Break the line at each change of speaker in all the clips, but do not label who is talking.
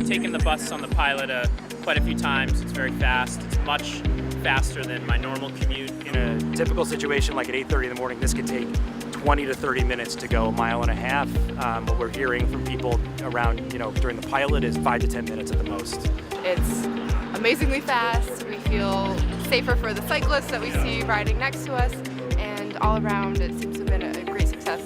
I've taken the bus on the pilot quite a few times. It's very fast. It's much faster than my normal commute.
In a typical situation like at 8:30 in the morning, this could take 20 to 30 minutes to go a mile and a half. What we're hearing from people around, during the pilot is 5 to 10 minutes at the most.
It's amazingly fast. We feel safer for the cyclists that we see riding next to us, and all around it seems to have been a great success.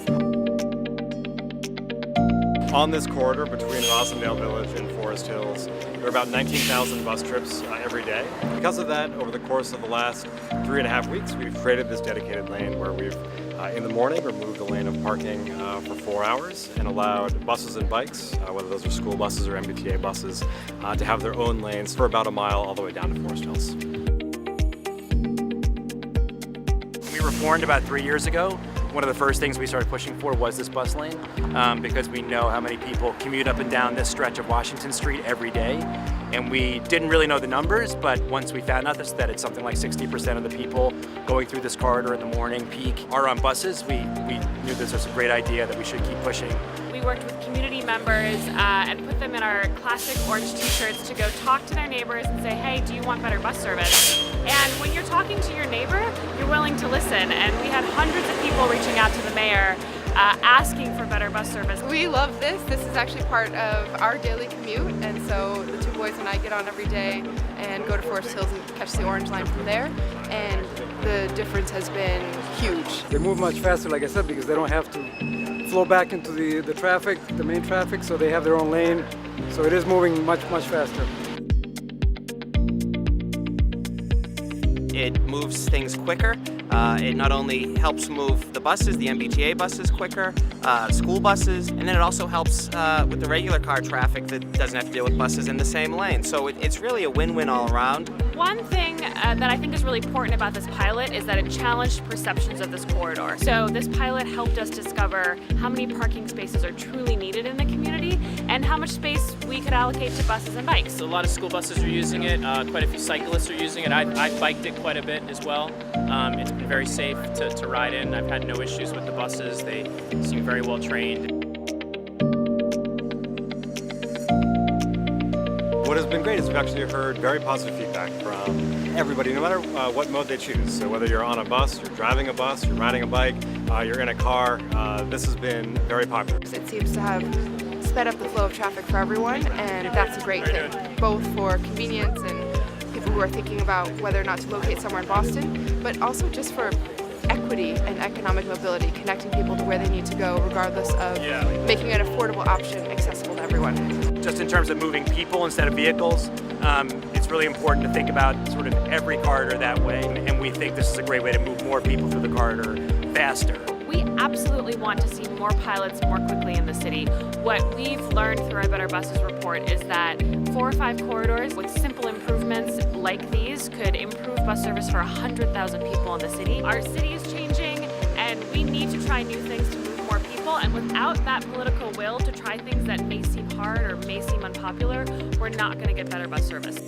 On this corridor between Rossendale Village and Forest Hills, there are about 19,000 bus trips every day. Because of that, over the course of the last 3.5 weeks, we've created this dedicated lane where we've, in the morning, removed the lane of parking for 4 hours and allowed buses and bikes, whether those are school buses or MBTA buses, to have their own lanes for about a mile all the way down to Forest Hills.
We were formed about 3 years ago. One of the first things we started pushing for was this bus lane because we know how many people commute up and down this stretch of Washington Street every day. And we didn't really know the numbers, but once we found out that it's something like 60% of the people going through this corridor in the morning peak are on buses, we knew this was a great idea that we should keep pushing.
We worked with community members and put them in our classic orange t-shirts to go talk to their neighbors and say, hey, do you want better bus service? And when you're talking to your neighbor, you're willing to listen. And we had hundreds of people reaching out to the mayor asking for better bus service.
We love this. This is actually part of our daily commute, and so the two boys and I get on every day and go to Forest Hills and catch the orange line from there, and the difference has been huge.
They move much faster, like I said, because they don't have to flow back into the traffic, the main traffic, so they have their own lane, so it is moving much faster.
It moves things quicker. It not only helps move the buses, the MBTA buses quicker, school buses, and then it also helps with the regular car traffic that doesn't have to deal with buses in the same lane. So it's really a win-win all around.
One thing that I think is really important about this pilot is that it challenged perceptions of this corridor. So this pilot helped us discover how many parking spaces are truly needed in the community and how much space we could allocate to buses and bikes.
A lot of school buses are using it. Quite a few cyclists are using it. I biked it quite a bit as well. It's been very safe to ride in. I've had no issues with the buses. They seem very well trained.
What has been great is we've actually heard very positive feedback from everybody, no matter what mode they choose. So whether you're on a bus, you're driving a bus, you're riding a bike, you're in a car, this has been very popular.
It seems to have sped up the flow of traffic for everyone, and that's a great thing, both for convenience and people who are thinking about whether or not to locate somewhere in Boston, but also just for equity and economic mobility, connecting people to where they need to go regardless of making an affordable option accessible to everyone.
Just in terms of moving people instead of vehicles, it's really important to think about sort of every corridor that way, and we think this is a great way to move more people through the corridor faster.
We absolutely want to see more pilots more quickly in the city. What we've learned through our Better Buses report is that 4 or 5 corridors with simple improvements like these could improve bus service for 100,000 people in the city. Our city is changing, and we need to try new things to move more people, and without that political will to try things that may seem hard or may seem unpopular, we're not going to get better bus service.